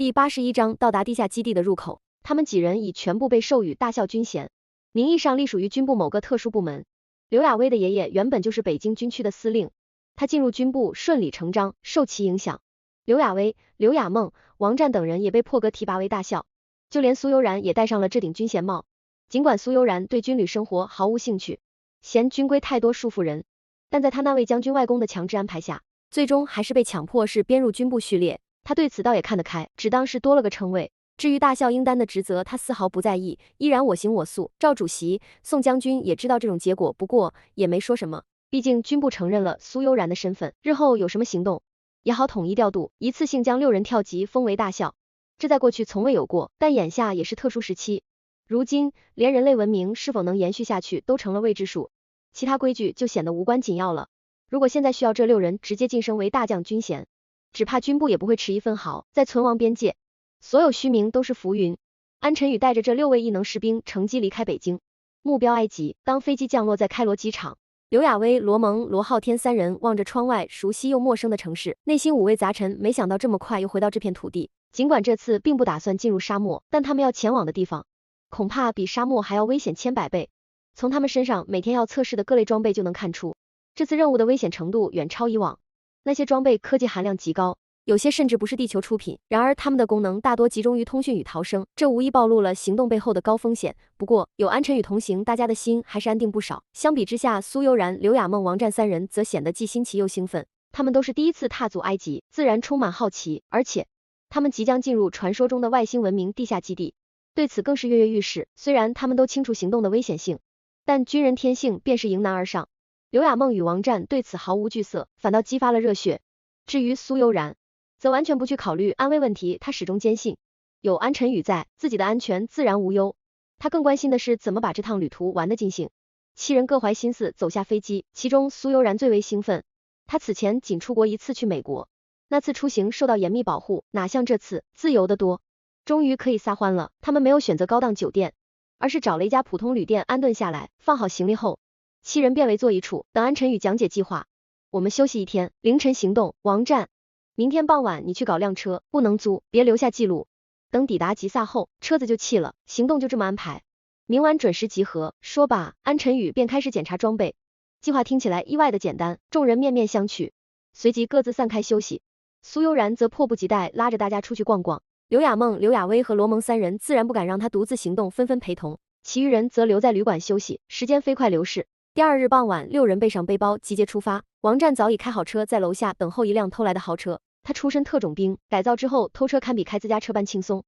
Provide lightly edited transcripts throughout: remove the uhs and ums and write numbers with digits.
第81章到达地下基地的入口，他们几人已全部被授予大校军衔，名义上隶属于军部某个特殊部门。刘亚威的爷爷原本就是北京军区的司令，他进入军部顺理成章，受其影响。刘亚威、刘亚梦、王战等人也被破格提拔为大校，就连苏悠然也戴上了这顶军衔帽。尽管苏悠然对军旅生活毫无兴趣，嫌军规太多束缚人，但在他那位将军外公的强制安排下，最终还是被强迫是编入军部序列。他对此倒也看得开，只当是多了个称谓。至于大校应担的职责，他丝毫不在意，依然我行我素。赵主席、宋将军也知道这种结果，不过也没说什么，毕竟军部承认了苏悠然的身份，日后有什么行动也好统一调度，一次性将6人跳级封为大校，这在过去从未有过，但眼下也是特殊时期。如今连人类文明是否能延续下去都成了未知数，其他规矩就显得无关紧要了。如果现在需要这6人直接晋升为大将军衔，只怕军部也不会迟疑分毫，在存亡边界，所有虚名都是浮云。安晨宇带着这6位异能士兵乘机离开北京，目标埃及。当飞机降落在开罗机场，刘亚威、罗蒙、罗浩天3人望着窗外熟悉又陌生的城市，内心五味杂陈。没想到这么快又回到这片土地，尽管这次并不打算进入沙漠，但他们要前往的地方恐怕比沙漠还要危险千百倍。从他们身上每天要测试的各类装备就能看出，这次任务的危险程度远超以往。那些装备科技含量极高，有些甚至不是地球出品，然而它们的功能大多集中于通讯与逃生，这无疑暴露了行动背后的高风险。不过有安晨宇同行，大家的心还是安定不少。相比之下，苏悠然、刘亚梦、王战3人则显得既新奇又兴奋，他们都是第一次踏足埃及，自然充满好奇，而且他们即将进入传说中的外星文明地下基地，对此更是跃跃欲试。虽然他们都清楚行动的危险性，但军人天性便是迎难而上。刘亚梦与王战对此毫无惧色，反倒激发了热血。至于苏悠然，则完全不去考虑安危问题，他始终坚信有安晨宇在，自己的安全自然无忧。他更关心的是怎么把这趟旅途玩得尽兴。7人各怀心思走下飞机，其中苏悠然最为兴奋。他此前仅出国一次去美国，那次出行受到严密保护，哪像这次自由得多。终于可以撒欢了，他们没有选择高档酒店，而是找了一家普通旅店安顿下来，放好行李后，7人便围坐一处，等安晨宇讲解计划。我们休息一天，凌晨行动。王战，明天傍晚你去搞辆车，不能租，别留下记录。等抵达吉萨后，车子就弃了，行动就这么安排。明晚准时集合。说罢，安晨宇便开始检查装备。计划听起来意外的简单，众人面面相觑，随即各自散开休息。苏悠然则迫不及待拉着大家出去逛逛。刘亚梦、刘亚威和罗蒙3人自然不敢让他独自行动，纷纷陪同，其余人则留在旅馆休息。时间飞快流逝。第2日傍晚，6人背上背包集结出发。王战早已开好车，在楼下等候一辆偷来的豪车。他出身特种兵，改造之后偷车堪比开自家车般轻松。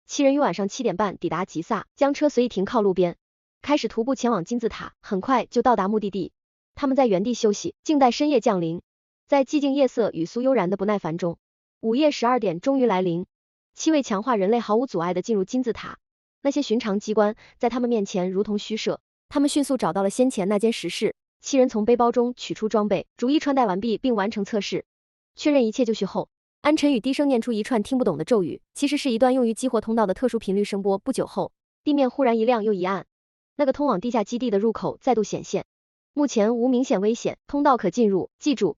7人于晚上7点半抵达吉萨，将车随意停靠路边，开始徒步前往金字塔，很快就到达目的地。他们在原地休息，静待深夜降临。在寂静夜色与苏悠然的不耐烦中，午夜12点终于来临。7位强化人类毫无阻碍地进入金字塔，那些寻常机关在他们面前如同虚设。他们迅速找到了先前那间石室，7人从背包中取出装备，逐一穿戴完毕，并完成测试。确认一切就绪后，安晨宇低声念出一串听不懂的咒语，其实是一段用于激活通道的特殊频率声波。不久后，地面忽然一亮又一暗，那个通往地下基地的入口再度显现。目前无明显危险，通道可进入，记住，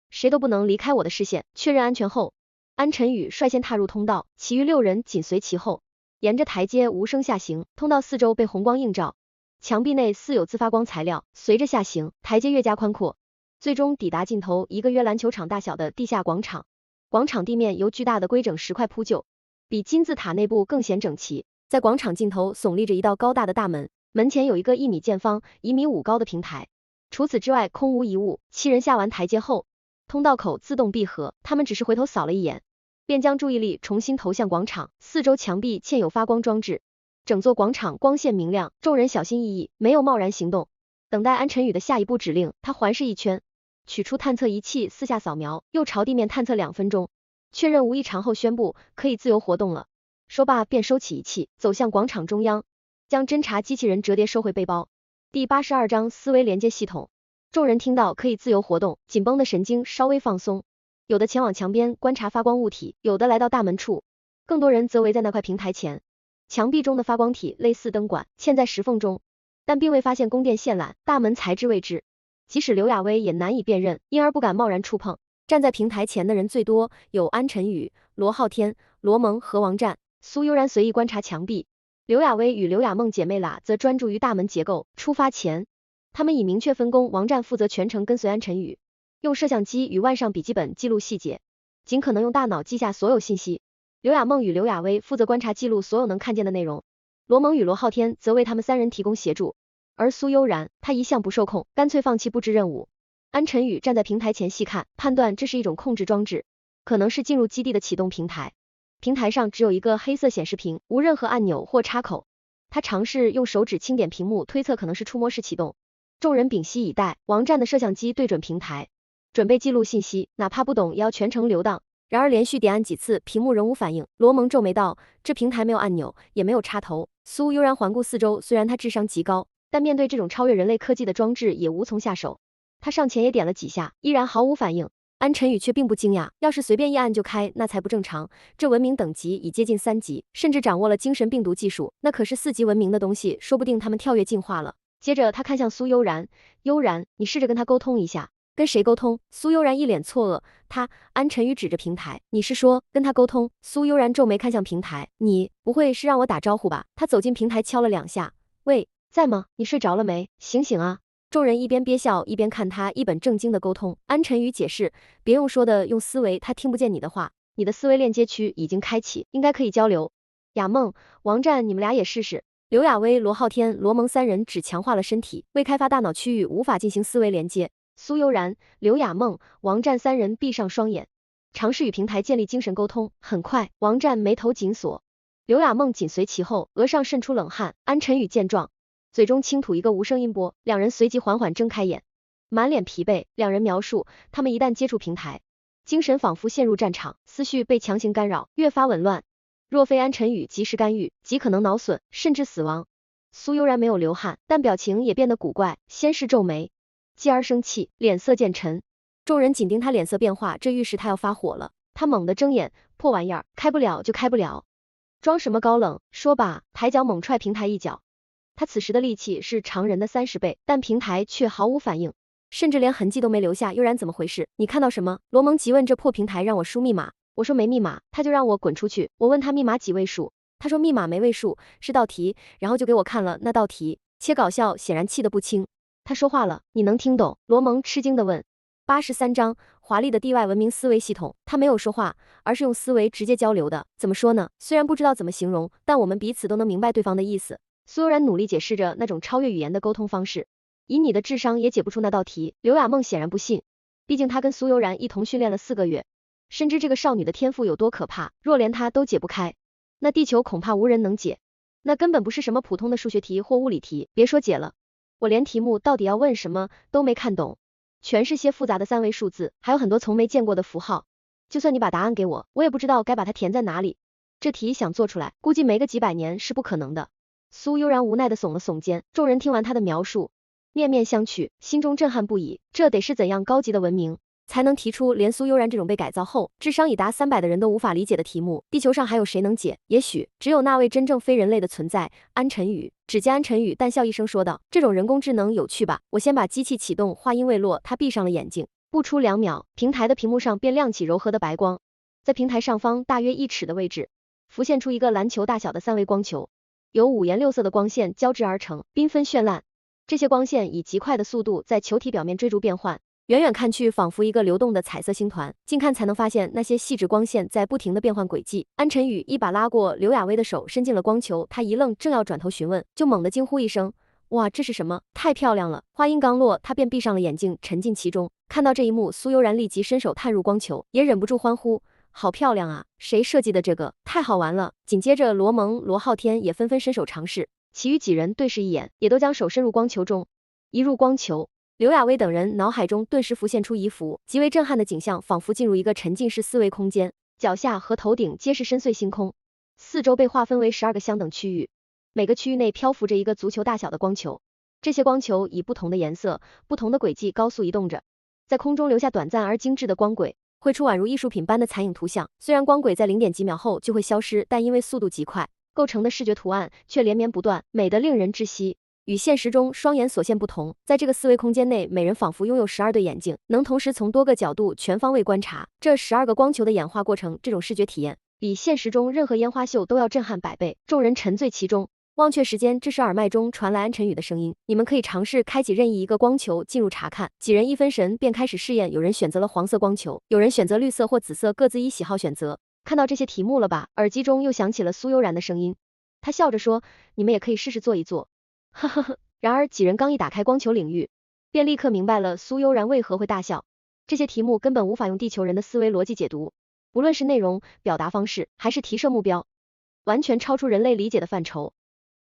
谁都不能离开我的视线。确认安全后，安晨宇率先踏入通道，其余6人紧随其后，沿着台阶无声下行。通道四周被红光映照，墙壁内似有自发光材料，随着下行，台阶越加宽阔，最终抵达尽头，一个约篮球场大小的地下广场。广场地面由巨大的规整石块铺就，比金字塔内部更显整齐。在广场尽头耸立着一道高大的大门，门前有一个1米见方、1.5米高的平台，除此之外空无一物。7人下完台阶后，通道口自动闭合，他们只是回头扫了一眼，便将注意力重新投向广场。四周墙壁嵌有发光装置，整座广场光线明亮，众人小心翼翼，没有贸然行动，等待安晨宇的下一步指令。他环视一圈，取出探测仪器四下扫描，又朝地面探测2分钟，确认无异常后宣布可以自由活动了。说罢便收起仪器，走向广场中央，将侦察机器人折叠收回背包。第82章思维连接系统。众人听到可以自由活动，紧绷的神经稍微放松，有的前往墙边观察发光物体，有的来到大门处，更多人则围在那块平台前。墙壁中的发光体类似灯管，嵌在石缝中，但并未发现供电线缆，大门材质未知，即使刘亚威也难以辨认，因而不敢贸然触碰。站在平台前的人最多有安晨宇、罗浩天、罗蒙和王战。苏悠然随意观察墙壁，刘亚薇与刘亚梦姐妹俩则专注于大门结构。出发前，他们已明确分工，王战负责全程跟随安晨宇，用摄像机与腕上笔记本记录细节，尽可能用大脑记下所有信息。刘亚梦与刘亚薇负责观察记录所有能看见的内容，罗蒙与罗浩天则为他们三人提供协助。而苏悠然，他一向不受控，干脆放弃布置任务。安晨宇站在平台前细看，判断这是一种控制装置，可能是进入基地的启动平台。平台上只有一个黑色显示屏，无任何按钮或插口。他尝试用手指轻点屏幕，推测可能是触摸式启动。众人屏息以待，王战的摄像机对准平台，准备记录信息，哪怕不懂也要全程留档。然而连续点按几次，屏幕仍无反应。罗蒙皱眉道：“这平台没有按钮，也没有插头。”苏悠然环顾四周，虽然他智商极高，但面对这种超越人类科技的装置也无从下手。他上前也点了几下，依然毫无反应。安晨宇却并不惊讶，要是随便一按就开，那才不正常。这文明等级已接近3级，甚至掌握了精神病毒技术，那可是4级文明的东西，说不定他们跳跃进化了。接着他看向苏悠然，悠然，你试着跟他沟通一下。跟谁沟通？苏悠然一脸错愕。安晨宇指着平台，你是说跟他沟通？苏悠然皱眉看向平台，你不会是让我打招呼吧？他走进平台敲了2下，喂，在吗？你睡着了没？醒醒啊！众人一边憋笑一边看他一本正经的沟通。安晨宇解释，别用说的，用思维，他听不见你的话，你的思维链接区已经开启，应该可以交流。亚梦、王战，你们俩也试试。刘亚薇、罗浩天、罗蒙三人只强化了身体，未开发大脑区域无法进行思维连接。苏悠然、刘亚梦、王战三人闭上双眼，尝试与平台建立精神沟通。很快，王战眉头紧锁，刘亚梦紧随其后，额上渗出冷汗。安晨宇见状，嘴中轻吐一个无声音波，两人随即缓缓睁开眼，满脸疲惫。两人描述，他们一旦接触平台，精神仿佛陷入战场，思绪被强行干扰，越发紊乱。若非安晨宇及时干预，极可能脑损，甚至死亡。苏悠然没有流汗，但表情也变得古怪，先是皱眉，继而生气，脸色渐沉。众人紧盯他脸色变化，这预示他要发火了。他猛地睁眼，破玩意儿，开不了就开不了，装什么高冷？说罢，抬脚猛踹平台一脚。他此时的力气是常人的30倍，但平台却毫无反应，甚至连痕迹都没留下。悠然，怎么回事？你看到什么？罗蒙急问。这破平台让我输密码，我说没密码，他就让我滚出去。我问他密码几位数，他说密码没位数，是道题，然后就给我看了那道题，切搞笑，显然气得不轻。他说话了，你能听懂？罗蒙吃惊地问。83章，华丽的地外文明思维系统。他没有说话，而是用思维直接交流的。怎么说呢？虽然不知道怎么形容，但我们彼此都能明白对方的意思。苏悠然努力解释着那种超越语言的沟通方式，以你的智商也解不出那道题。刘亚梦显然不信，毕竟他跟苏悠然一同训练了4个月，深知这个少女的天赋有多可怕。若连她都解不开，那地球恐怕无人能解。那根本不是什么普通的数学题或物理题，别说解了，我连题目到底要问什么都没看懂，全是些复杂的3维数字，还有很多从没见过的符号。就算你把答案给我，我也不知道该把它填在哪里。这题想做出来，估计没个几百年是不可能的。苏悠然无奈地耸了耸肩，众人听完他的描述，面面相觑，心中震撼不已。这得是怎样高级的文明，才能提出连苏悠然这种被改造后智商已达300的人都无法理解的题目？地球上还有谁能解？也许只有那位真正非人类的存在，安晨宇。只见安晨宇淡笑一声说道，这种人工智能有趣吧？我先把机器启动。话音未落，他闭上了眼睛，不出2秒，平台的屏幕上便亮起柔和的白光。在平台上方大约1尺的位置，浮现出一个篮球大小的3维光球，由5颜6色的光线交织而成，缤纷绚烂。这些光线以极快的速度在球体表面追逐变换，远远看去仿佛一个流动的彩色星团，近看才能发现那些细致光线在不停地变换轨迹。安晨宇一把拉过刘亚薇的手，伸进了光球，他一愣，正要转头询问，就猛地惊呼一声，哇，这是什么？太漂亮了！话音刚落，他便闭上了眼睛，沉浸其中。看到这一幕，苏悠然立即伸手探入光球，也忍不住欢呼，好漂亮啊！谁设计的这个？太好玩了！紧接着罗蒙、罗浩天也纷纷伸手尝试，其余几人对视一眼，也都将手伸入光球中。一入光球，刘亚薇等人脑海中顿时浮现出一幅极为震撼的景象，仿佛进入一个沉浸式思维空间，脚下和头顶皆是深邃星空，四周被划分为12个相等区域，每个区域内漂浮着一个足球大小的光球，这些光球以不同的颜色、不同的轨迹高速移动着，在空中留下短暂而精致的光轨，绘出宛如艺术品般的残影图像。虽然光轨在0点几秒后就会消失，但因为速度极快，构成的视觉图案却连绵不断，美得令人窒息。与现实中双眼所见不同，在这个思维空间内，每人仿佛拥有12对眼睛，能同时从多个角度全方位观察这12个光球的演化过程。这种视觉体验比现实中任何烟花秀都要震撼100倍，众人沉醉其中。忘却时间，这时耳麦中传来安晨宇的声音：你们可以尝试开启任意一个光球进入查看。几人一分神，便开始试验，有人选择了黄色光球，有人选择绿色或紫色，各自依喜好选择。看到这些题目了吧？耳机中又响起了苏悠然的声音，他笑着说：你们也可以试试做一做。呵呵呵。然而几人刚一打开光球领域，便立刻明白了苏悠然为何会大笑。这些题目根本无法用地球人的思维逻辑解读，无论是内容、表达方式，还是提设目标，完全超出人类理解的范畴。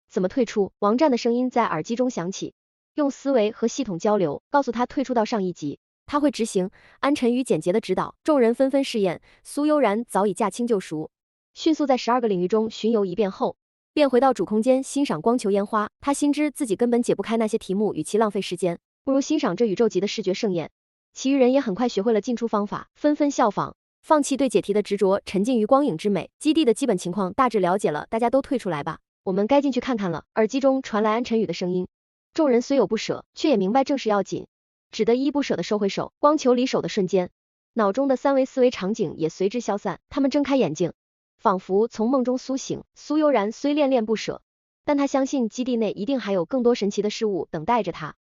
怎么退出？王战的声音在耳机中响起，用思维和系统交流，告诉他退出到上一级，他会执行。安晨宇简洁的指导，众人纷纷试验。苏悠然早已驾轻就熟，迅速在12个领域中巡游一遍后，便回到主空间欣赏光球烟花。他心知自己根本解不开那些题目，与其浪费时间，不如欣赏这宇宙级的视觉盛宴。其余人也很快学会了进出方法，纷纷效仿，放弃对解题的执着，沉浸于光影之美。基地的基本情况大致了解了，大家都退出来吧，我们该进去看看了。耳机中传来安晨宇的声音。众人虽有不舍，却也明白正事要紧，只得依依不舍地收回手。光球离手的瞬间，脑中的3维思维场景也随之消散，他们睁开眼睛，仿佛从梦中苏醒。苏悠然虽恋恋不舍，但他相信基地内一定还有更多神奇的事物等待着他。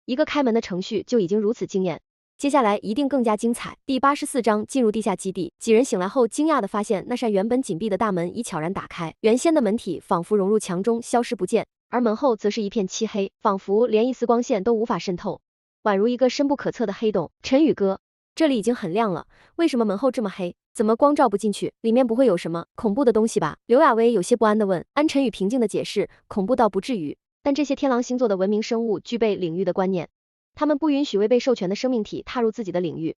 一个开门的程序就已经如此惊艳，接下来一定更加精彩。第84章进入地下基地。几人醒来后惊讶地发现，那扇原本紧闭的大门已悄然打开，原先的门体仿佛融入墙中消失不见，而门后则是一片漆黑，仿佛连一丝光线都无法渗透，宛如一个深不可测的黑洞。陈宇哥，这里已经很亮了，为什么门后这么黑？怎么光照不进去？里面不会有什么恐怖的东西吧？刘亚薇有些不安地问。安晨宇平静地解释，恐怖倒不至于，但这些天狼星座的文明生物具备领域的观念，他们不允许未被授权的生命体踏入自己的领域，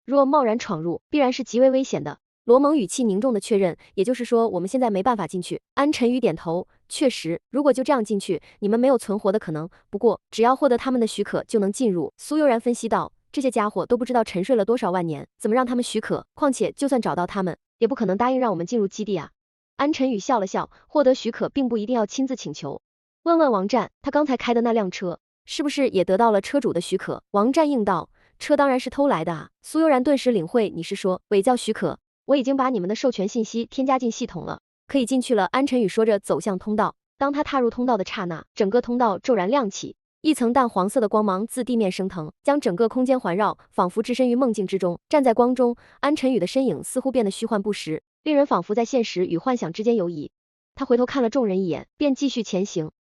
若贸然闯入，必然是极为危险的。罗蒙语气凝重的确认，也就是说我们现在没办法进去。安晨宇点头，确实，如果就这样进去，你们没有存活的可能，不过只要获得他们的许可就能进入。苏悠然分析道，这些家伙都不知道沉睡了多少万年，怎么让他们许可？况且就算找到他们，也不可能答应让我们进入基地啊。安晨宇笑了笑，获得许可并不一定要亲自请求。问问王战，他刚才开的那辆车是不是也得到了车主的许可？王战应道，车当然是偷来的啊。苏悠然顿时领会，你是说伪造许可？我已经把你们的授权信息添加进系统了，可以进去了。安晨宇说着走向通道，当他踏入通道的刹那，整个通道骤然亮起，一层淡黄色的光芒自地面升腾，将整个空间环绕，仿佛置身于梦境之中。站在光中，安晨宇的身影似乎变得虚幻不实，令人仿佛在现实与幻想之间游移。他回头看了众人一眼，便继续前行。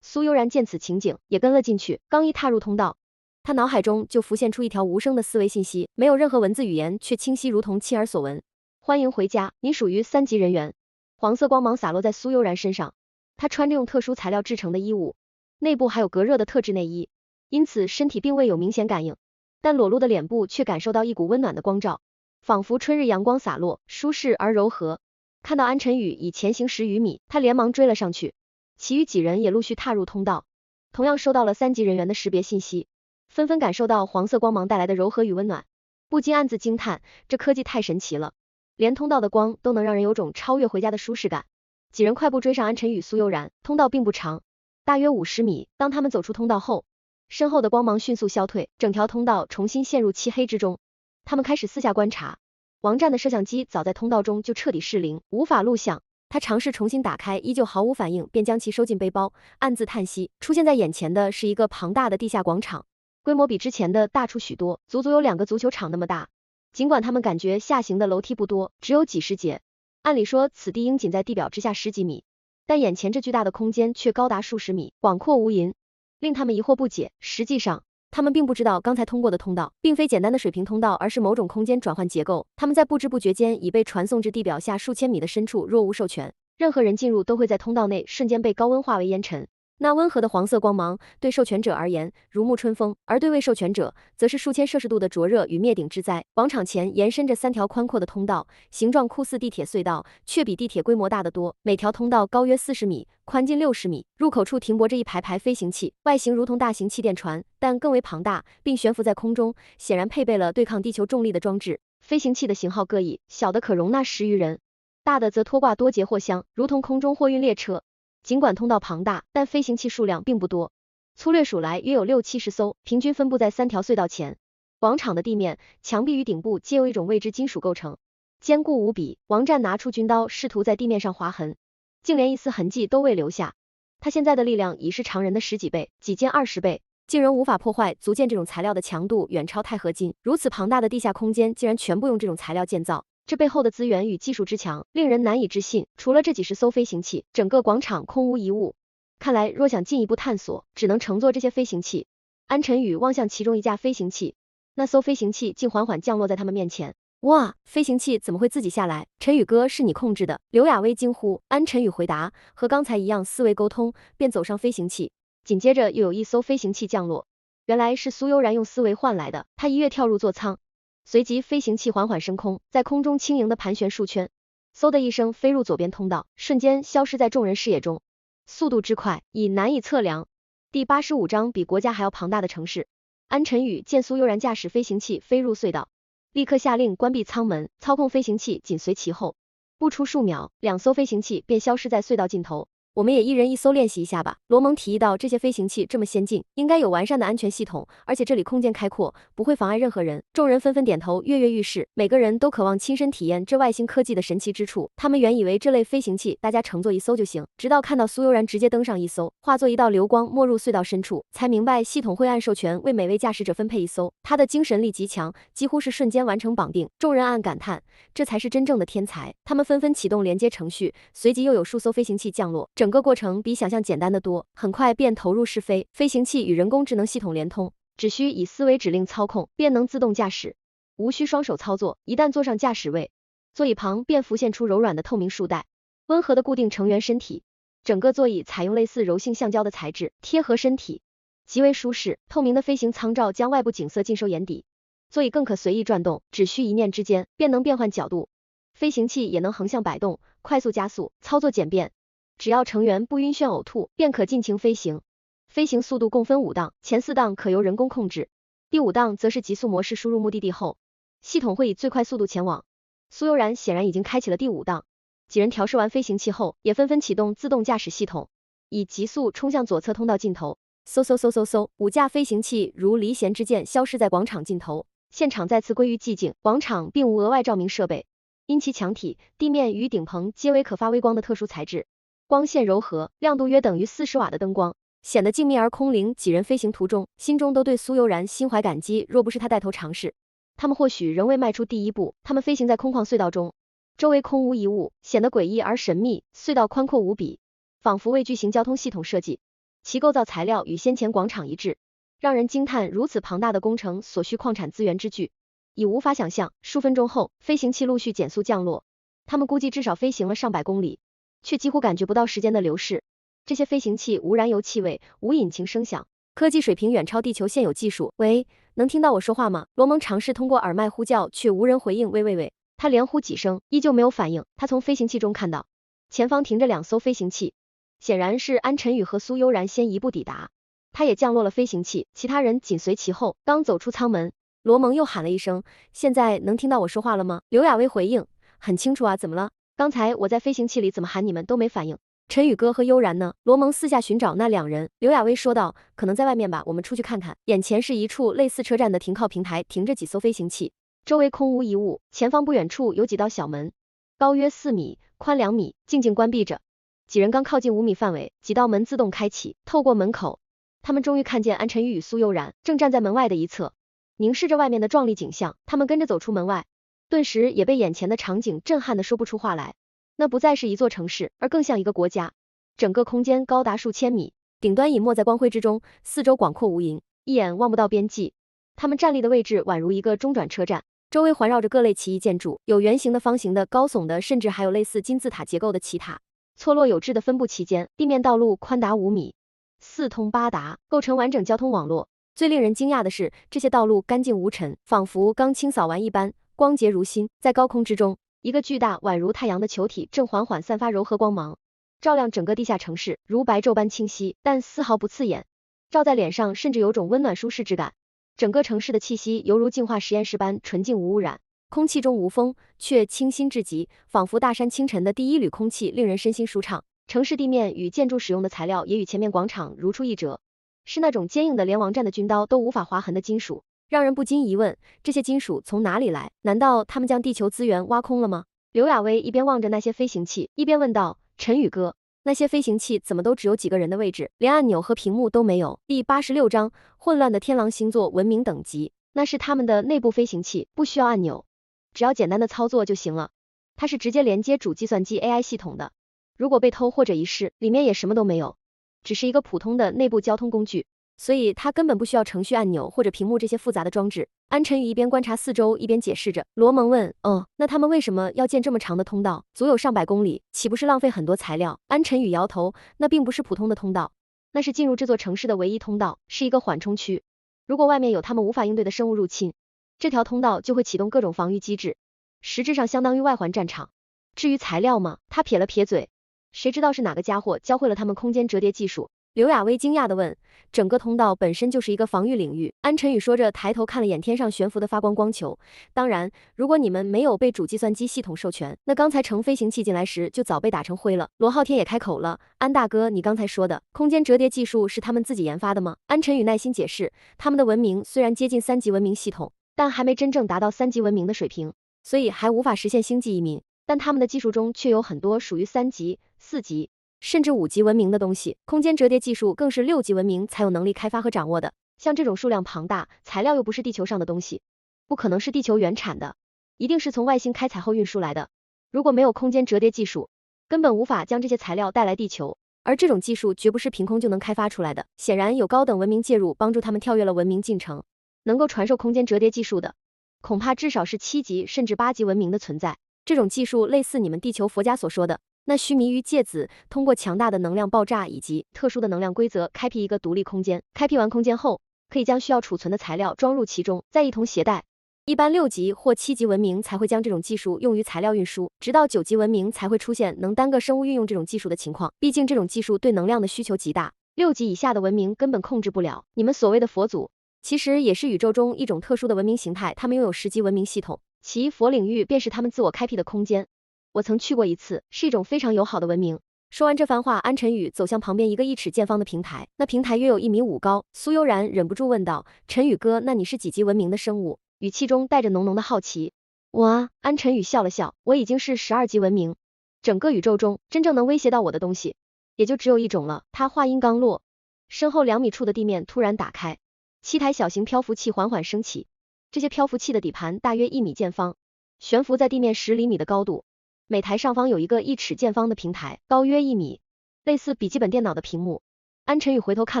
苏悠然见此情景，也跟了进去。刚一踏入通道，他脑海中就浮现出一条无声的思维信息，没有任何文字语言，却清晰如同亲耳所闻。欢迎回家，你属于3级人员。黄色光芒洒落在苏悠然身上，他穿着用特殊材料制成的衣物，内部还有隔热的特制内衣，因此身体并未有明显感应，但裸露的脸部却感受到一股温暖的光照，仿佛春日阳光洒落，舒适而柔和。看到安晨宇已前行10余米，他连忙追了上去。其余几人也陆续踏入通道，同样收到了3级人员的识别信息，纷纷感受到黄色光芒带来的柔和与温暖，不禁暗自惊叹，这科技太神奇了，连通道的光都能让人有种超越回家的舒适感。几人快步追上安晨宇、苏悠然。通道并不长，大约50米。当他们走出通道后，身后的光芒迅速消退，整条通道重新陷入漆黑之中。他们开始四下观察，王战的摄像机早在通道中就彻底失灵，无法录像。他尝试重新打开，依旧毫无反应，便将其收进背包，暗自叹息。出现在眼前的是一个庞大的地下广场，规模比之前的大出许多，足足有2个足球场那么大。尽管他们感觉下行的楼梯不多，只有几十节，按理说此地应仅在地表之下10几米，但眼前这巨大的空间却高达数十米，广阔无垠，令他们疑惑不解。实际上，他们并不知道刚才通过的通道并非简单的水平通道，而是某种空间转换结构。他们在不知不觉间已被传送至地表下数千米的深处，若无授权，任何人进入都会在通道内瞬间被高温化为烟尘。那温和的黄色光芒对授权者而言如沐春风，而对未授权者则是数千摄氏度的灼热与灭顶之灾。广场前延伸着3条宽阔的通道，形状酷似地铁隧道，却比地铁规模大得多。每条通道高约40米，宽近60米。入口处停泊着一排排飞行器，外形如同大型气垫船，但更为庞大，并悬浮在空中，显然配备了对抗地球重力的装置。飞行器的型号各异，小的可容纳10余人，大的则拖挂多节货箱，如同空中货运列车。尽管通道庞大，但飞行器数量并不多，粗略数来约有60-70艘，平均分布在3条隧道前。广场的地面、墙壁与顶部皆由一种未知金属构成，坚固无比。王战拿出军刀，试图在地面上划痕，竟连一丝痕迹都未留下。他现在的力量已是常人的10几倍，几近20倍，竟仍无法破坏，足见这种材料的强度远超钛合金。如此庞大的地下空间，竟然全部用这种材料建造，这背后的资源与技术之强，令人难以置信。除了这几十艘飞行器，整个广场空无一物。看来若想进一步探索，只能乘坐这些飞行器。安晨宇望向其中一架飞行器，那艘飞行器竟缓缓降落在他们面前。哇，飞行器怎么会自己下来？晨宇哥，是你控制的？刘雅薇惊呼。安晨宇回答，和刚才一样，思维沟通，便走上飞行器。紧接着又有一艘飞行器降落，原来是苏悠然用思维换来的。他一跃跳入座舱，随即飞行器缓缓升空，在空中轻盈地盘旋数圈，嗖的一声飞入左边通道，瞬间消失在众人视野中。速度之快，已难以测量。第85章比国家还要庞大的城市。安晨宇见苏悠然驾驶飞行器飞入隧道，立刻下令关闭舱门，操控飞行器紧随其后。不出数秒，2艘飞行器便消失在隧道尽头。我们也一人一艘练习一下吧。罗蒙提议到，这些飞行器这么先进，应该有完善的安全系统，而且这里空间开阔，不会妨碍任何人。众人纷纷点头，跃跃欲试，每个人都渴望亲身体验这外星科技的神奇之处。他们原以为这类飞行器大家乘坐一艘就行，直到看到苏悠然直接登上一艘，化作一道流光没入隧道深处，才明白系统会按授权为每位驾驶者分配一艘。他的精神力极强，几乎是瞬间完成绑定。众人暗感叹，这才是真正的天才。他们纷纷启动连接程序，随即又有数艘飞行器降落。整个过程比想象简单得多，很快便投入试飞。飞行器与人工智能系统连通，只需以思维指令操控，便能自动驾驶，无需双手操作。一旦坐上驾驶位，座椅旁便浮现出柔软的透明束带，温和的固定成员身体。整个座椅采用类似柔性橡胶的材质，贴合身体，极为舒适。透明的飞行舱罩将外部景色尽收眼底，座椅更可随意转动，只需一念之间，便能变换角度。飞行器也能横向摆动，快速加速，操作简便。只要成员不晕眩呕吐，便可尽情飞行。飞行速度共分5档，前4档可由人工控制，第5档则是极速模式，输入目的地后，系统会以最快速度前往。苏悠然显然已经开启了第5档，几人调试完飞行器后，也纷纷启动自动驾驶系统，以极速冲向左侧通道尽头。嗖嗖嗖嗖嗖，5架飞行器如离弦之箭消失在广场尽头，现场再次归于寂静。广场并无额外照明设备，因其墙体、地面与顶棚皆为可发微光的特殊材质。光线柔和，亮度约等于40瓦的灯光，显得静谧而空灵。几人飞行途中，心中都对苏悠然心怀感激，若不是他带头尝试，他们或许仍未迈出第一步。他们飞行在空旷隧道中，周围空无一物，显得诡异而神秘。隧道宽阔无比，仿佛为巨型交通系统设计，其构造材料与先前广场一致，让人惊叹如此庞大的工程所需矿产资源之巨，已无法想象。数分钟后，飞行器陆续减速降落，他们估计至少飞行了上百公里。却几乎感觉不到时间的流逝。这些飞行器无燃油气味，无引擎声响，科技水平远超地球现有技术。喂，能听到我说话吗？罗蒙尝试通过耳麦呼叫，却无人回应。喂喂喂，他连呼几声，依旧没有反应。他从飞行器中看到，前方停着2艘飞行器，显然是安晨宇和苏悠然先一步抵达。他也降落了飞行器，其他人紧随其后。刚走出舱门，罗蒙又喊了一声：“现在能听到我说话了吗？”刘雅薇回应：“很清楚啊，怎么了？刚才我在飞行器里怎么喊你们都没反应。”陈宇哥和悠然呢？罗蒙四下寻找那2人。刘雅薇说道：“可能在外面吧，我们出去看看。”眼前是一处类似车站的停靠平台，停着几艘飞行器，周围空无一物。前方不远处有几道小门，高约4米，宽2米，静静关闭着。几人刚靠近5米范围，几道门自动开启。透过门口，他们终于看见安晨宇与苏悠然正站在门外的一侧，凝视着外面的壮丽景象。他们跟着走出门外，顿时也被眼前的场景震撼得说不出话来。那不再是一座城市，而更像一个国家。整个空间高达数千米，顶端隐没在光辉之中，四周广阔无垠，一眼望不到边际。他们站立的位置宛如一个中转车站，周围环绕着各类奇异建筑，有圆形的、方形的、高耸的，甚至还有类似金字塔结构的奇塔，错落有致的分布其间。地面道路宽达5米，四通八达，构成完整交通网络。最令人惊讶的是，这些道路干净无尘，仿佛刚清扫完一般，光洁如新。在高空之中，一个巨大宛如太阳的球体正缓缓散发柔和光芒，照亮整个地下城市，如白昼般清晰，但丝毫不刺眼，照在脸上甚至有种温暖舒适之感。整个城市的气息犹如净化实验室般纯净无污染，空气中无风，却清新至极，仿佛大山清晨的第一缕空气，令人身心舒畅。城市地面与建筑使用的材料也与前面广场如出一辙，是那种坚硬的连王战的军刀都无法划痕的金属，让人不禁疑问，这些金属从哪里来？难道他们将地球资源挖空了吗？刘亚威一边望着那些飞行器，一边问道，陈宇哥，那些飞行器怎么都只有几个人的位置，连按钮和屏幕都没有？第86章，混乱的天狼星座文明等级，那是他们的内部飞行器，不需要按钮，只要简单的操作就行了。它是直接连接主计算机 AI 系统的，如果被偷或者遗失，里面也什么都没有，只是一个普通的内部交通工具，所以它根本不需要程序按钮或者屏幕这些复杂的装置。安晨宇一边观察四周，一边解释着。罗蒙问，那他们为什么要建这么长的通道，足有上百公里，岂不是浪费很多材料？安晨宇摇头，那并不是普通的通道，那是进入这座城市的唯一通道，是一个缓冲区。如果外面有他们无法应对的生物入侵，这条通道就会启动各种防御机制，实质上相当于外环战场。至于材料嘛，他撇了撇嘴，谁知道是哪个家伙教会了他们空间折叠技术？刘亚威惊讶地问，整个通道本身就是一个防御领域。安晨宇说着，抬头看了眼天上悬浮的发光光球。当然，如果你们没有被主计算机系统授权，那刚才乘飞行器进来时就早被打成灰了。罗浩天也开口了，安大哥，你刚才说的空间折叠技术是他们自己研发的吗？安晨宇耐心解释，他们的文明虽然接近3级文明系统，但还没真正达到3级文明的水平，所以还无法实现星际移民，但他们的技术中却有很多属于3级、4级甚至5级文明的东西，空间折叠技术更是6级文明才有能力开发和掌握的。像这种数量庞大，材料又不是地球上的东西，不可能是地球原产的，一定是从外星开采后运输来的。如果没有空间折叠技术，根本无法将这些材料带来地球，而这种技术绝不是凭空就能开发出来的。显然有高等文明介入，帮助他们跳跃了文明进程。能够传授空间折叠技术的，恐怕至少是7级甚至8级文明的存在。这种技术类似你们地球佛家所说的那须弥于芥子，通过强大的能量爆炸以及特殊的能量规则开辟一个独立空间。开辟完空间后，可以将需要储存的材料装入其中，再一同携带。一般6级或7级文明才会将这种技术用于材料运输，直到9级文明才会出现能单个生物运用这种技术的情况。毕竟这种技术对能量的需求极大，6级以下的文明根本控制不了。你们所谓的佛祖，其实也是宇宙中一种特殊的文明形态，他们拥有10级文明系统，其佛领域便是他们自我开辟的空间。我曾去过一次，是一种非常友好的文明。说完这番话，安晨宇走向旁边一个1尺见方的平台，那平台约有1.5米高。苏悠然忍不住问道，晨宇哥，那你是几级文明的生物？语气中带着浓浓的好奇。我啊，安晨宇笑了笑，我已经是12级文明，整个宇宙中真正能威胁到我的东西也就只有一种了。他话音刚落，身后2米处的地面突然打开，7台小型漂浮器缓缓升起，这些漂浮器的底盘大约1米见方，悬浮在地面10厘米的高度，每台上方有一个1尺见方的平台，高约1米，类似笔记本电脑的屏幕。安晨宇回头看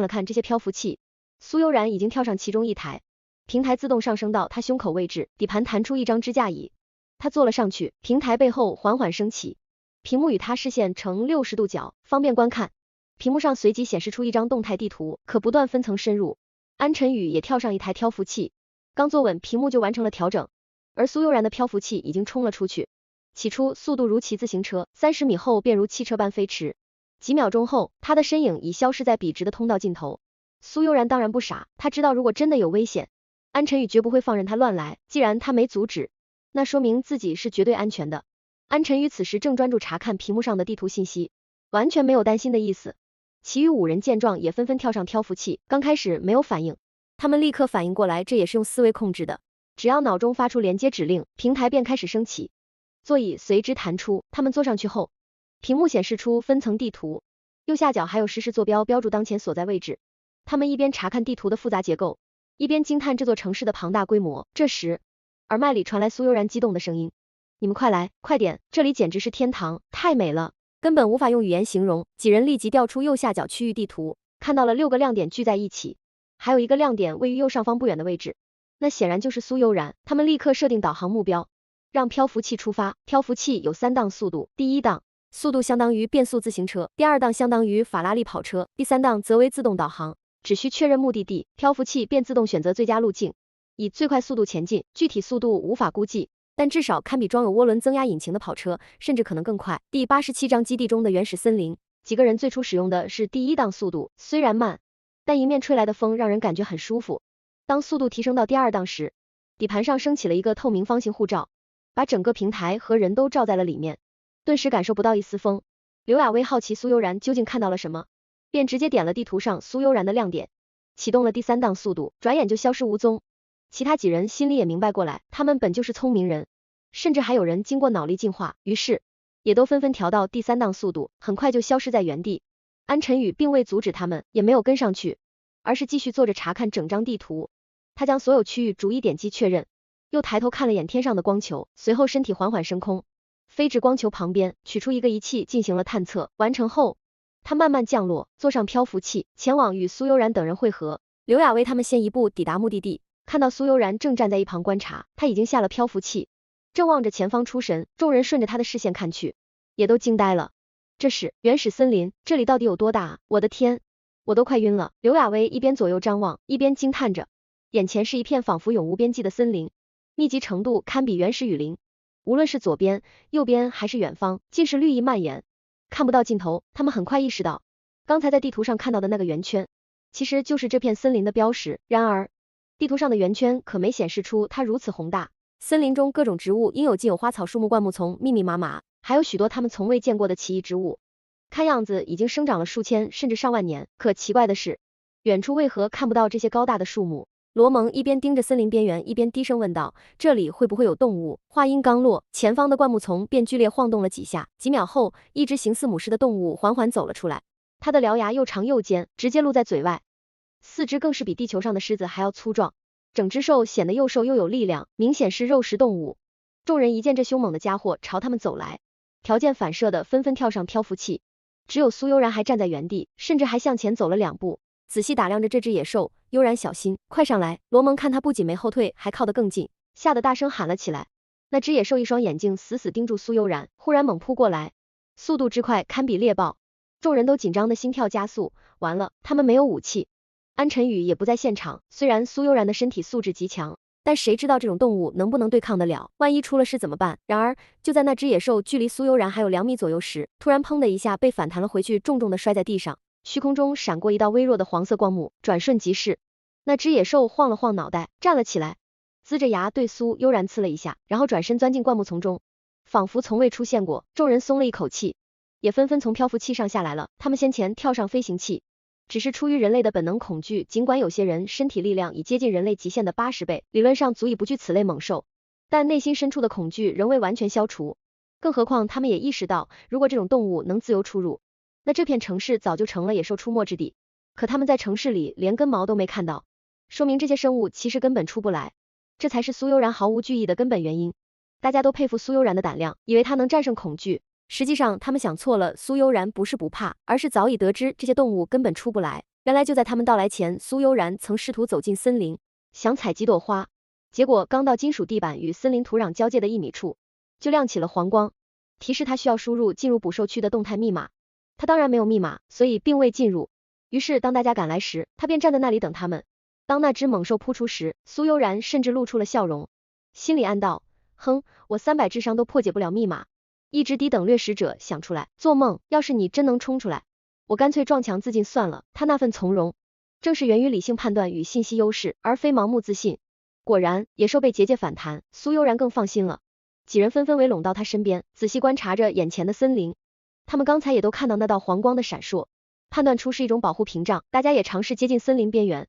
了看这些漂浮器，苏悠然已经跳上其中一台，平台自动上升到他胸口位置，底盘弹出一张支架椅，他坐了上去，平台背后缓缓升起，屏幕与他视线呈60度角，方便观看。屏幕上随即显示出一张动态地图，可不断分层深入。安晨宇也跳上一台漂浮器，刚坐稳，屏幕就完成了调整，而苏悠然的漂浮器已经冲了出去。起初速度如骑自行车，30米后便如汽车般飞驰，几秒钟后，他的身影已消失在笔直的通道尽头。苏悠然当然不傻，他知道如果真的有危险，安晨宇绝不会放任他乱来，既然他没阻止，那说明自己是绝对安全的。安晨宇此时正专注查看屏幕上的地图信息，完全没有担心的意思。其余5人见状也纷纷跳上漂浮器，刚开始没有反应，他们立刻反应过来，这也是用思维控制的，只要脑中发出连接指令，平台便开始升起，座椅随之弹出。他们坐上去后，屏幕显示出分层地图，右下角还有实时坐标标注当前所在位置。他们一边查看地图的复杂结构，一边惊叹这座城市的庞大规模。这时，耳麦里传来苏悠然激动的声音，你们快来，快点，这里简直是天堂，太美了，根本无法用语言形容。几人立即调出右下角区域地图，看到了6个亮点聚在一起，还有一个亮点位于右上方不远的位置，那显然就是苏悠然。他们立刻设定导航目标，让漂浮器出发。漂浮器有3档速度，第1档速度相当于变速自行车，第2档相当于法拉利跑车，第3档则为自动导航，只需确认目的地，漂浮器便自动选择最佳路径，以最快速度前进，具体速度无法估计，但至少堪比装有涡轮增压引擎的跑车，甚至可能更快。第87章基地中的原始森林，几个人最初使用的是第1档速度，虽然慢，但迎面吹来的风让人感觉很舒服。当速度提升到第2档时，底盘上升起了一个透明方形护罩，把整个平台和人都罩在了里面，顿时感受不到一丝风。刘亚威好奇苏悠然究竟看到了什么，便直接点了地图上苏悠然的亮点，启动了第3档速度，转眼就消失无踪。其他几人心里也明白过来，他们本就是聪明人，甚至还有人经过脑力进化，于是也都纷纷调到第3档速度，很快就消失在原地。安晨宇并未阻止他们，也没有跟上去，而是继续坐着查看整张地图。他将所有区域逐一点击确认，又抬头看了眼天上的光球，随后身体缓缓升空，飞至光球旁边，取出一个仪器进行了探测。完成后，他慢慢降落，坐上漂浮器，前往与苏悠然等人会合。刘亚薇他们先一步抵达目的地，看到苏悠然正站在一旁观察，他已经下了漂浮器，正望着前方出神。众人顺着他的视线看去，也都惊呆了。这是原始森林，这里到底有多大啊？我的天，我都快晕了。刘亚薇一边左右张望，一边惊叹着，眼前是一片仿佛永无边际的森林，密集程度堪比原始雨林，无论是左边、右边还是远方，尽是绿意蔓延，看不到尽头。他们很快意识到，刚才在地图上看到的那个圆圈，其实就是这片森林的标识。然而，地图上的圆圈可没显示出它如此宏大。森林中各种植物应有尽有，花草树木灌木丛密密麻麻，还有许多他们从未见过的奇异植物，看样子已经生长了数千甚至上万年。可奇怪的是，远处为何看不到这些高大的树木？罗蒙一边盯着森林边缘，一边低声问道，这里会不会有动物？话音刚落，前方的灌木丛便剧烈晃动了几下，几秒后，一只形似母狮的动物缓缓走了出来，它的獠牙又长又尖，直接露在嘴外，四肢更是比地球上的狮子还要粗壮，整只兽显得又瘦又有力量，明显是肉食动物。众人一见这凶猛的家伙朝他们走来，条件反射的纷纷跳上漂浮器，只有苏悠然还站在原地，甚至还向前走了2步，仔细打量着这只野兽。悠然小心，快上来！罗蒙看他不仅没后退，还靠得更近，吓得大声喊了起来。那只野兽一双眼睛死死盯住苏悠然，忽然猛扑过来，速度之快堪比猎豹。众人都紧张的心跳加速，完了，他们没有武器。安晨宇也不在现场，虽然苏悠然的身体素质极强，但谁知道这种动物能不能对抗得了？万一出了事怎么办？然而，就在那只野兽距离苏悠然还有2米左右时，突然砰的一下被反弹了回去，重重的摔在地上。虚空中闪过一道微弱的黄色光幕，转瞬即逝。那只野兽晃了晃脑袋，站了起来，呲着牙对苏悠然呲了一下，然后转身钻进灌木丛中，仿佛从未出现过。众人松了一口气，也纷纷从漂浮器上下来了。他们先前跳上飞行器，只是出于人类的本能恐惧，尽管有些人身体力量已接近人类极限的80倍，理论上足以不惧此类猛兽，但内心深处的恐惧仍未完全消除。更何况他们也意识到，如果这种动物能自由出入，那这片城市早就成了野兽出没之地。可他们在城市里连根毛都没看到，说明这些生物其实根本出不来，这才是苏悠然毫无惧意的根本原因。大家都佩服苏悠然的胆量，以为他能战胜恐惧，实际上他们想错了，苏悠然不是不怕，而是早已得知这些动物根本出不来。原来就在他们到来前，苏悠然曾试图走进森林，想采几朵花，结果刚到金属地板与森林土壤交界的1米处，就亮起了黄光，提示他需要输入进入捕兽区的动态密码。他当然没有密码，所以并未进入。于是当大家赶来时，他便站在那里等他们。当那只猛兽扑出时，苏悠然甚至露出了笑容，心里暗道，哼，我300智商都破解不了密码。一只低等掠食者想出来，做梦，要是你真能冲出来，我干脆撞墙自尽算了。他那份从容，正是源于理性判断与信息优势，而非盲目自信。果然，野兽被结界反弹，苏悠然更放心了。几人纷纷围拢到他身边，仔细观察着眼前的森林。他们刚才也都看到那道黄光的闪烁，判断出是一种保护屏障。大家也尝试接近森林边缘，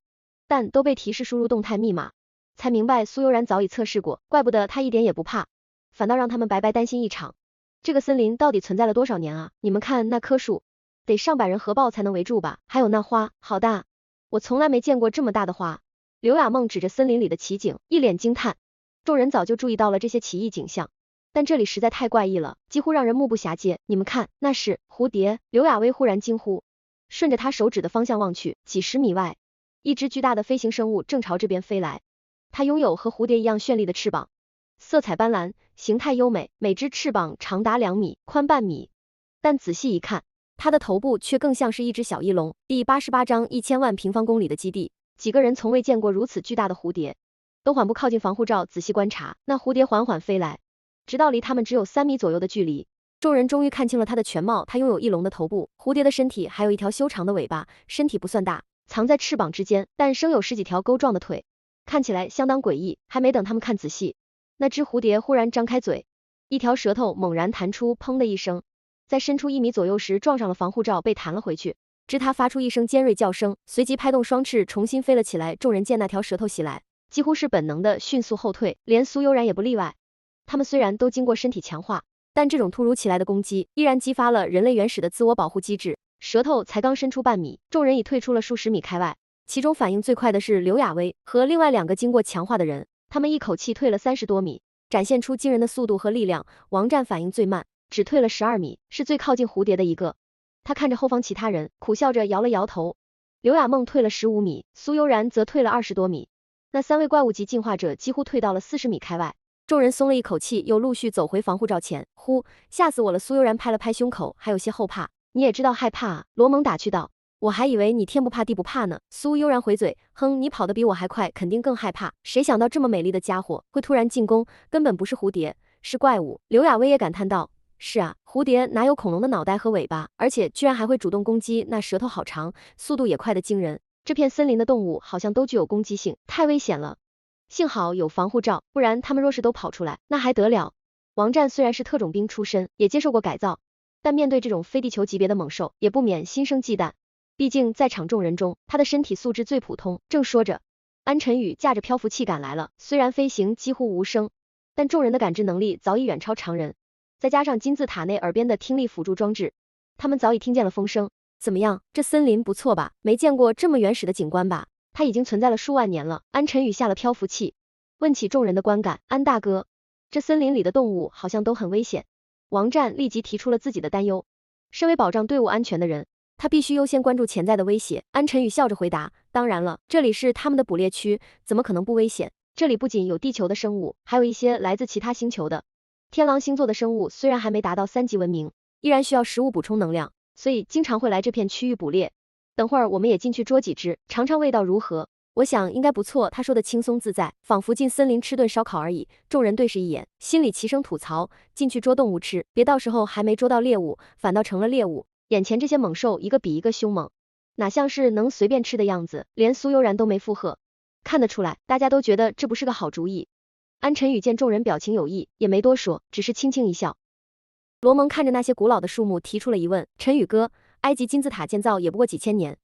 但都被提示输入动态密码，才明白苏悠然早已测试过，怪不得他一点也不怕，反倒让他们白白担心一场。这个森林到底存在了多少年啊？你们看那棵树，得上百人合抱才能围住吧？还有那花，好大，我从来没见过这么大的花。刘雅梦指着森林里的奇景，一脸惊叹。众人早就注意到了这些奇异景象，但这里实在太怪异了，几乎让人目不暇接。你们看，那是蝴蝶！刘雅薇忽然惊呼，顺着他手指的方向望去，几十米外，一只巨大的飞行生物正朝这边飞来。它拥有和蝴蝶一样绚丽的翅膀，色彩斑斓，形态优美，每只翅膀长达2米，宽半米。但仔细一看，它的头部却更像是一只小翼龙。第88章1000万平方公里的基地，几个人从未见过如此巨大的蝴蝶，都缓步靠近防护罩，仔细观察。那蝴蝶缓缓飞来，直到离他们只有3米左右的距离。众人终于看清了它的全貌，它拥有翼龙的头部，蝴蝶的身体，还有一条修长的尾巴，身体不算大，藏在翅膀之间，但生有10几条钩状的腿，看起来相当诡异。还没等他们看仔细，那只蝴蝶忽然张开嘴，一条舌头猛然弹出，砰的一声，在伸出1米左右时撞上了防护罩，被弹了回去。只它发出一声尖锐叫声，随即拍动双翅重新飞了起来。众人见那条舌头袭来，几乎是本能的迅速后退，连苏悠然也不例外。他们虽然都经过身体强化，但这种突如其来的攻击依然激发了人类原始的自我保护机制。舌头才刚伸出半米，众人已退出了数十米开外。其中反应最快的是刘雅薇和另外2个经过强化的人，他们一口气退了30多米，展现出惊人的速度和力量。王战反应最慢，只退了12米，是最靠近蝴蝶的一个。他看着后方其他人，苦笑着摇了摇头。刘雅梦退了15米，苏悠然则退了20多米。那3位怪物级进化者几乎退到了40米开外。众人松了一口气，又陆续走回防护罩前。呼，吓死我了！苏悠然拍了拍胸口，还有些后怕。你也知道害怕啊，罗蒙打趣道。我还以为你天不怕地不怕呢。苏悠然回嘴，哼，你跑得比我还快，肯定更害怕。谁想到这么美丽的家伙会突然进攻，根本不是蝴蝶，是怪物。刘雅薇也感叹道。是啊，蝴蝶哪有恐龙的脑袋和尾巴，而且居然还会主动攻击，那舌头好长，速度也快得惊人。这片森林的动物好像都具有攻击性，太危险了。幸好有防护罩，不然他们若是都跑出来，那还得了。王战虽然是特种兵出身，也接受过改造，但面对这种非地球级别的猛兽，也不免心生忌惮。毕竟在场众人中，他的身体素质最普通。正说着，安晨宇驾着漂浮器赶来了，虽然飞行几乎无声，但众人的感知能力早已远超常人，再加上金字塔内耳边的听力辅助装置，他们早已听见了风声。怎么样，这森林不错吧？没见过这么原始的景观吧？它已经存在了数万年了。安晨宇下了漂浮器，问起众人的观感。安大哥，这森林里的动物好像都很危险。王战立即提出了自己的担忧。身为保障队伍安全的人，他必须优先关注潜在的威胁。安晨宇笑着回答，当然了，这里是他们的捕猎区，怎么可能不危险？这里不仅有地球的生物，还有一些来自其他星球的。天狼星座的生物虽然还没达到3级文明，依然需要食物补充能量，所以经常会来这片区域捕猎。等会儿我们也进去捉几只，尝尝味道如何？我想应该不错。他说的轻松自在，仿佛进森林吃顿烧烤而已。众人对视一眼，心里齐声吐槽，进去捉动物吃，别到时候还没捉到猎物，反倒成了猎物。眼前这些猛兽一个比一个凶猛，哪像是能随便吃的样子，连苏悠然都没附和。看得出来，大家都觉得这不是个好主意。安晨宇见众人表情有异，也没多说，只是轻轻一笑。罗蒙看着那些古老的树木，提出了疑问，晨宇哥，埃及金字塔建造也不过几千年，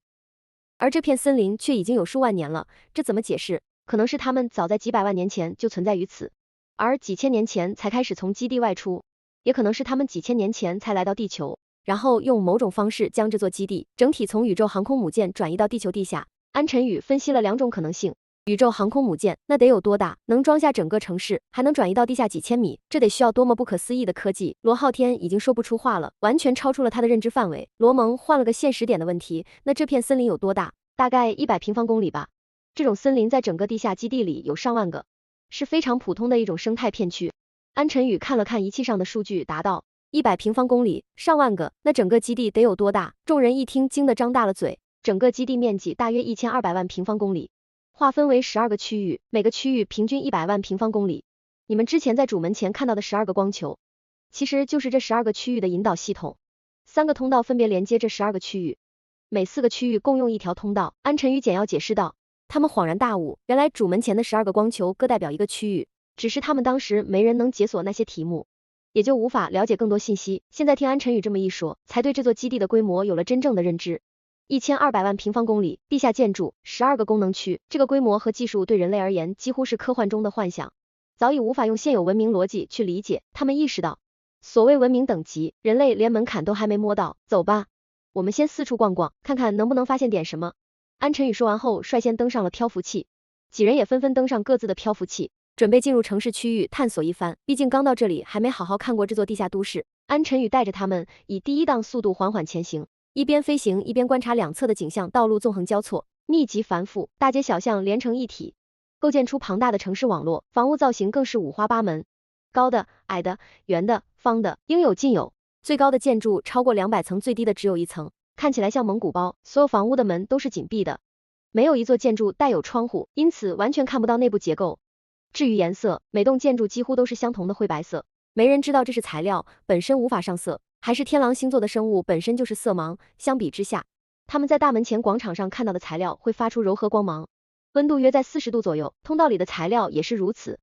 而这片森林却已经有数万年了，这怎么解释？可能是他们早在几百万年前就存在于此，而几千年前才开始从基地外出，也可能是他们几千年前才来到地球，然后用某种方式将这座基地整体从宇宙航空母舰转移到地球地下。安晨宇分析了2种可能性。宇宙航空母舰那得有多大，能装下整个城市，还能转移到地下几千米，这得需要多么不可思议的科技。罗浩天已经说不出话了，完全超出了他的认知范围。罗蒙换了个现实点的问题，那这片森林有多大？大概100平方公里吧。这种森林在整个地下基地里有上万个，是非常普通的一种生态片区。安晨宇看了看仪器上的数据，答道：100平方公里，上万个，那整个基地得有多大？众人一听惊得张大了嘴。整个基地面积大约1200万平方公里。划分为12个区域，每个区域平均100万平方公里。你们之前在主门前看到的12个光球，其实就是这12个区域的引导系统。3个通道分别连接这12个区域，每4个区域共用1条通道。安晨宇简要解释道。他们恍然大悟，原来主门前的12个光球各代表一个区域，只是他们当时没人能解锁那些题目，也就无法了解更多信息。现在听安晨宇这么一说，才对这座基地的规模有了真正的认知。1200万平方公里，地下建筑，12个功能区，这个规模和技术对人类而言几乎是科幻中的幻想，早已无法用现有文明逻辑去理解。他们意识到，所谓文明等级，人类连门槛都还没摸到。走吧，我们先四处逛逛，看看能不能发现点什么。安晨宇说完后，率先登上了漂浮器，几人也纷纷登上各自的漂浮器，准备进入城市区域探索一番。毕竟刚到这里，还没好好看过这座地下都市。安晨宇带着他们以第1档速度缓缓前行。一边飞行一边观察两侧的景象，道路纵横交错，密集繁复，大街小巷连成一体，构建出庞大的城市网络。房屋造型更是五花八门，高的、矮的、圆的、方的，应有尽有。最高的建筑超过200层，最低的只有1层，看起来像蒙古包。所有房屋的门都是紧闭的，没有一座建筑带有窗户，因此完全看不到内部结构。至于颜色，每栋建筑几乎都是相同的灰白色，没人知道这是材料本身无法上色，还是天狼星座的生物本身就是色盲。相比之下，他们在大门前广场上看到的材料会发出柔和光芒，温度约在40度左右，通道里的材料也是如此。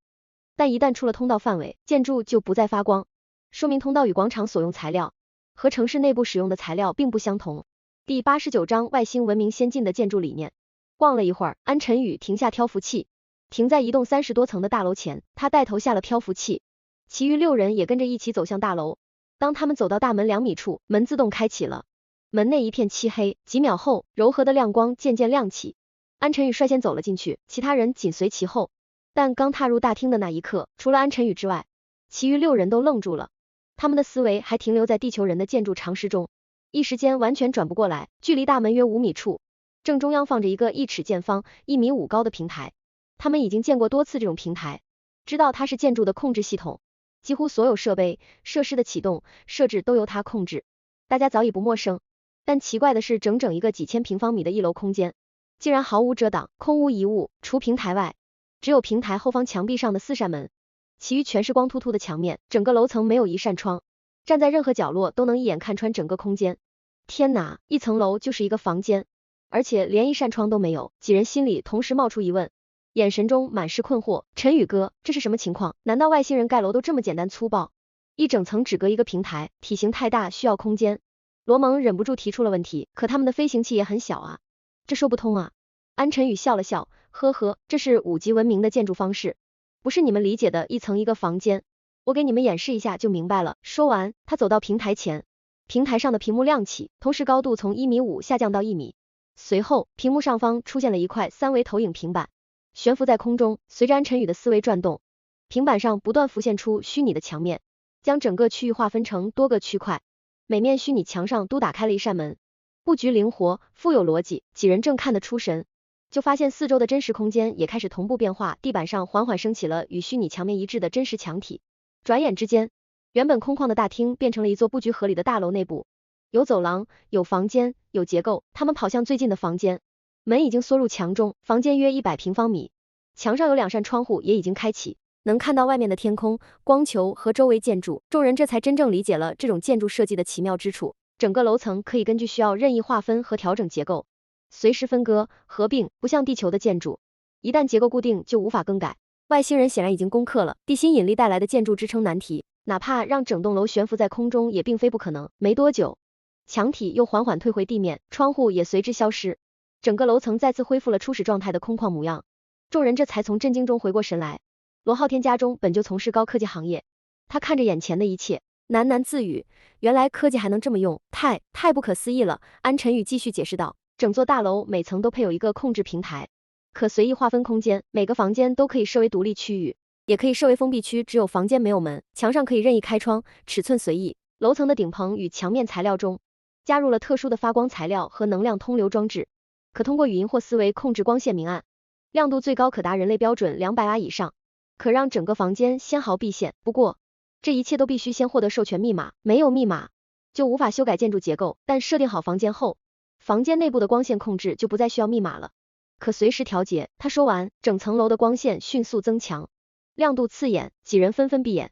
但一旦出了通道范围，建筑就不再发光，说明通道与广场所用材料和城市内部使用的材料并不相同。第89章外星文明先进的建筑理念。逛了一会儿，安晨宇停下漂浮器，停在一栋30多层的大楼前，他带头下了漂浮器，其余6人也跟着一起走向大楼。当他们走到大门2米处，门自动开启了，门内一片漆黑，几秒后，柔和的亮光渐渐亮起。安晨宇率先走了进去，其他人紧随其后。但刚踏入大厅的那一刻，除了安晨宇之外，其余6人都愣住了，他们的思维还停留在地球人的建筑常识中，一时间完全转不过来。距离大门约5米处，正中央放着一个1尺见方、1.5米高的平台。他们已经见过多次这种平台，知道它是建筑的控制系统，几乎所有设备、设施的启动、设置都由它控制，大家早已不陌生。但奇怪的是，整整一个几千平方米的1楼空间，竟然毫无遮挡，空无一物，除平台外，只有平台后方墙壁上的4扇门，其余全是光秃秃的墙面，整个楼层没有一扇窗，站在任何角落都能一眼看穿整个空间。天哪，一层楼就是一个房间，而且连一扇窗都没有。几人心里同时冒出疑问，眼神中满是困惑。陈宇哥，这是什么情况？难道外星人盖楼都这么简单粗暴？一整层只隔一个平台，体型太大，需要空间。罗蒙忍不住提出了问题，可他们的飞行器也很小啊，这说不通啊。安晨宇笑了笑，呵呵，这是5级文明的建筑方式，不是你们理解的一层一个房间，我给你们演示一下就明白了。说完，他走到平台前，平台上的屏幕亮起，同时高度从1.5米下降到1米。随后，屏幕上方出现了一块3维投影平板，悬浮在空中。随着安晨宇的思维转动，平板上不断浮现出虚拟的墙面，将整个区域划分成多个区块，每面虚拟墙上都打开了一扇门，布局灵活，富有逻辑。几人正看得出神，就发现四周的真实空间也开始同步变化，地板上缓缓升起了与虚拟墙面一致的真实墙体。转眼之间，原本空旷的大厅变成了一座布局合理的大楼内部，有走廊，有房间，有结构。他们跑向最近的房间，门已经缩入墙中，房间约100平方米，墙上有2扇窗户也已经开启，能看到外面的天空、光球和周围建筑。众人这才真正理解了这种建筑设计的奇妙之处，整个楼层可以根据需要任意划分和调整结构，随时分割、合并，不像地球的建筑，一旦结构固定就无法更改。外星人显然已经攻克了地心引力带来的建筑支撑难题，哪怕让整栋楼悬浮在空中也并非不可能。没多久，墙体又缓缓退回地面，窗户也随之消失，整个楼层再次恢复了初始状态的空旷模样。众人这才从震惊中回过神来。罗浩天家中本就从事高科技行业，他看着眼前的一切，喃喃自语，原来科技还能这么用，太不可思议了。安晨宇继续解释道，整座大楼每层都配有一个控制平台，可随意划分空间，每个房间都可以设为独立区域，也可以设为封闭区，只有房间没有门，墙上可以任意开窗，尺寸随意。楼层的顶棚与墙面材料中加入了特殊的发光材料和能量通流装置，可通过语音或思维控制光线明暗，亮度最高可达人类标准200瓦以上，可让整个房间纤毫毕现。不过这一切都必须先获得授权密码，没有密码就无法修改建筑结构，但设定好房间后，房间内部的光线控制就不再需要密码了，可随时调节。他说完，整层楼的光线迅速增强，亮度刺眼，几人纷纷闭眼。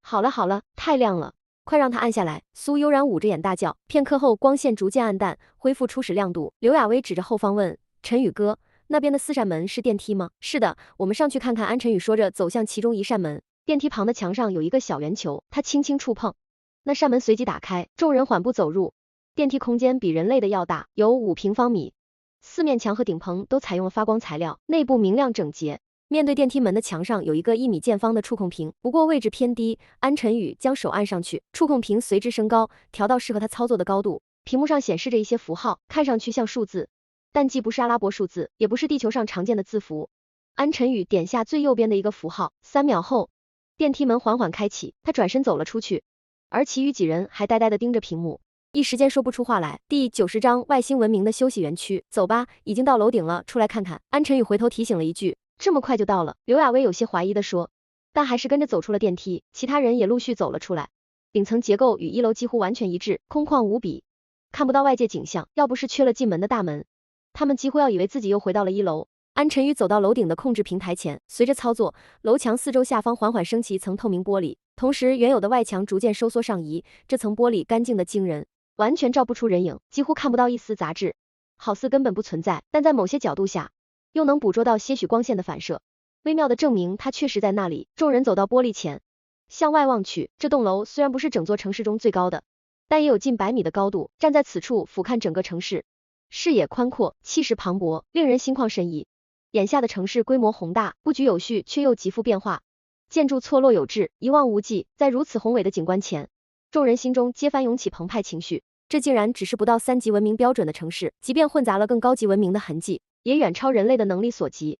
好了，太亮了，快让它暗下来。苏悠然捂着眼大叫。片刻后，光线逐渐暗淡，恢复初始亮度。刘亚薇指着后方问，陈宇哥，那边的4扇门是电梯吗？是的，我们上去看看。安晨宇说着走向其中一扇门，电梯旁的墙上有一个小圆球，他轻轻触碰，那扇门随即打开，众人缓步走入。电梯空间比人类的要大，有5平方米，四面墙和顶棚都采用了发光材料，内部明亮整洁。面对电梯门的墙上有一个1米见方的触控屏，不过位置偏低，安晨宇将手按上去，触控屏随之升高，调到适合他操作的高度。屏幕上显示着一些符号，看上去像数字，但既不是阿拉伯数字，也不是地球上常见的字符。安晨宇点下最右边的一个符号，3秒后，电梯门缓缓开启，他转身走了出去，而其余几人还呆呆地盯着屏幕，一时间说不出话来。第90章外星文明的休息园区，走吧，已经到楼顶了，出来看看。安晨宇回头提醒了一句，这么快就到了？刘亚薇有些怀疑地说，但还是跟着走出了电梯，其他人也陆续走了出来。顶层结构与1楼几乎完全一致，空旷无比，看不到外界景象，要不是缺了进门的大门，他们几乎要以为自己又回到了1楼。安晨宇走到楼顶的控制平台前，随着操作，楼墙四周下方缓缓升起一层透明玻璃，同时原有的外墙逐渐收缩上移，这层玻璃干净的惊人，完全照不出人影，几乎看不到一丝杂质，好似根本不存在，但在某些角度下又能捕捉到些许光线的反射，微妙的证明它确实在那里。众人走到玻璃前，向外望去，这栋楼虽然不是整座城市中最高的，但也有近100米的高度，站在此处俯瞰整个城市，视野宽阔，气势磅礴，令人心旷神怡。眼下的城市规模宏大，布局有序，却又极富变化，建筑错落有致，一望无际。在如此宏伟的景观前，众人心中皆翻涌起澎湃情绪。这竟然只是不到3级文明标准的城市，即便混杂了更高级文明的痕迹，也远超人类的能力所及。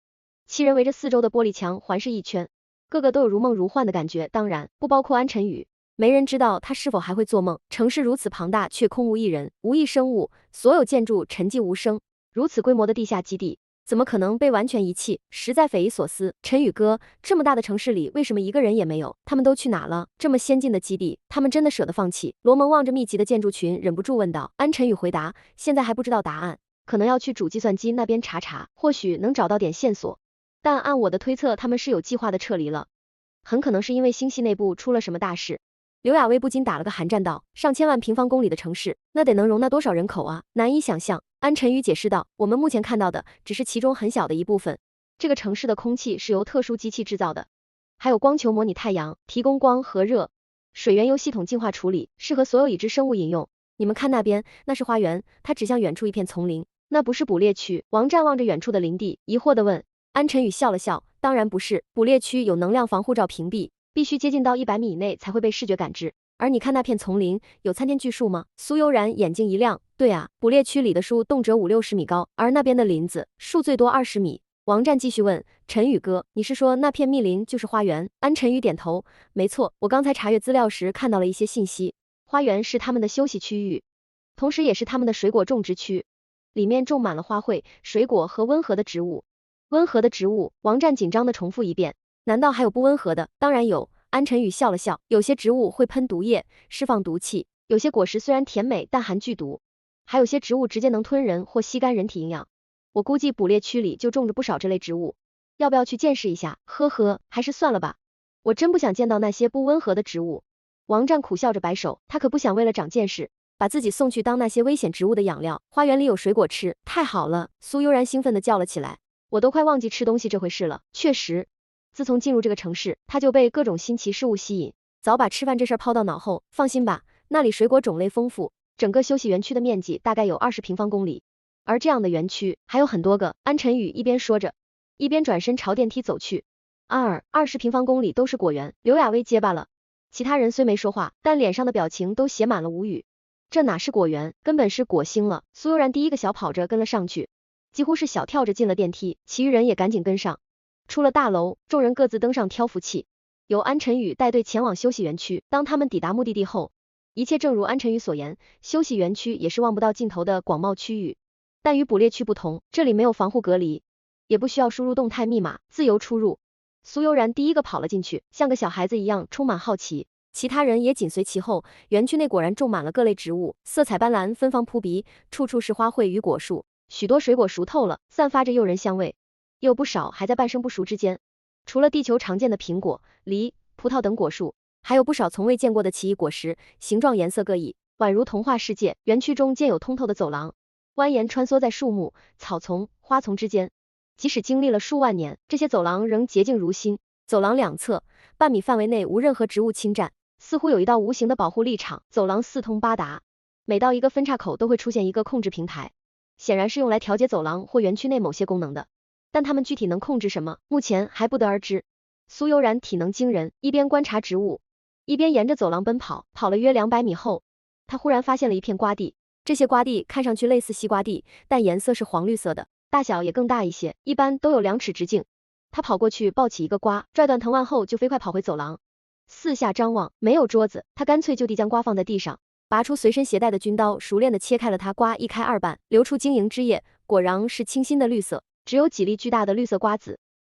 7人围着四周的玻璃墙环视一圈，个个都有如梦如幻的感觉，当然不包括安晨宇。没人知道他是否还会做梦。城市如此庞大，却空无一人，无一生物，所有建筑沉寂无声。如此规模的地下基地，怎么可能被完全遗弃？实在匪夷所思。晨宇哥，这么大的城市里，为什么一个人也没有？他们都去哪了？这么先进的基地，他们真的舍得放弃？罗蒙望着密集的建筑群，忍不住问道。安晨宇回答，现在还不知道答案，可能要去主计算机那边查查，或许能找到点线索。但按我的推测，他们是有计划的撤离了，很可能是因为星系内部出了什么大事。刘亚薇不禁打了个寒战道，上千万平方公里的城市，那得能容纳多少人口啊？难以想象。安晨宇解释道，我们目前看到的只是其中很小的一部分。这个城市的空气是由特殊机器制造的，还有光球模拟太阳，提供光和热，水源由系统净化处理，适合所有已知生物饮用。你们看那边，那是花园。他指向远处一片丛林。那不是捕猎区？王战望着远处的林地，疑惑地问。安晨宇笑了笑，当然不是，捕猎区有能量防护罩屏蔽，必须接近到100米以内才会被视觉感知。而你看那片丛林，有参天巨树吗？苏悠然眼睛一亮，对啊，捕猎区里的树动辄50-60米高，而那边的林子，树最多20米。王战继续问，晨宇哥，你是说那片密林就是花园？安晨宇点头，没错，我刚才查阅资料时看到了一些信息，花园是他们的休息区域，同时也是他们的水果种植区，里面种满了花卉、水果和温和的植物。温和的植物，王战紧张地重复一遍，难道还有不温和的？当然有。安晨宇笑了笑，有些植物会喷毒液，释放毒气，有些果实虽然甜美，但含剧毒，还有些植物直接能吞人或吸干人体营养。我估计捕猎区里就种着不少这类植物，要不要去见识一下？呵呵，还是算了吧，我真不想见到那些不温和的植物。王战苦笑着摆手，他可不想为了长见识，把自己送去当那些危险植物的养料。花园里有水果吃，太好了！苏悠然兴奋地叫了起来，我都快忘记吃东西这回事了。确实，自从进入这个城市，他就被各种新奇事物吸引，早把吃饭这事儿抛到脑后。放心吧，那里水果种类丰富，整个休息园区的面积大概有20平方公里，而这样的园区还有很多个。安晨宇一边说着，一边转身朝电梯走去。20平方公里都是果园，刘亚薇结巴了。其他人虽没说话，但脸上的表情都写满了无语。这哪是果园，根本是果星了。苏悠然第一个小跑着跟了上去，几乎是小跳着进了电梯，其余人也赶紧跟上。出了大楼，众人各自登上挑浮器，由安晨宇带队前往休息园区。当他们抵达目的地后，一切正如安晨宇所言，休息园区也是望不到尽头的广袤区域。但与捕猎区不同，这里没有防护隔离，也不需要输入动态密码，自由出入。苏悠然第一个跑了进去，像个小孩子一样充满好奇，其他人也紧随其后。园区内果然种满了各类植物，色彩斑斓，芬芳扑鼻，处处是花卉与果树，许多水果熟透了，散发着诱人香味，有不少还在半生不熟之间。除了地球常见的苹果、梨、葡萄等果树，还有不少从未见过的奇异果实，形状颜色各异，宛如童话世界。园区中建有通透的走廊，蜿蜒穿梭在树木、草丛、花丛之间，即使经历了数万年，这些走廊仍洁净如新。走廊两侧半米范围内无任何植物侵占，似乎有一道无形的保护立场。走廊四通八达，每到一个分岔口都会出现一个控制平台，显然是用来调节走廊或园区内某些功能的，但他们具体能控制什么，目前还不得而知。苏悠然体能惊人，一边观察植物，一边沿着走廊奔跑，跑了约200米后，他忽然发现了一片瓜地。这些瓜地看上去类似西瓜地，但颜色是黄绿色的，大小也更大一些，一般都有2尺直径。他跑过去抱起一个瓜，拽断藤蔓后就飞快跑回走廊，四下张望，没有桌子，他干脆就地将瓜放在地上，拔出随身携带的军刀，熟练地切开了它，瓜一开二半，流出晶莹汁液，果瓤是清新的绿色，只有几粒巨大的绿色瓜子，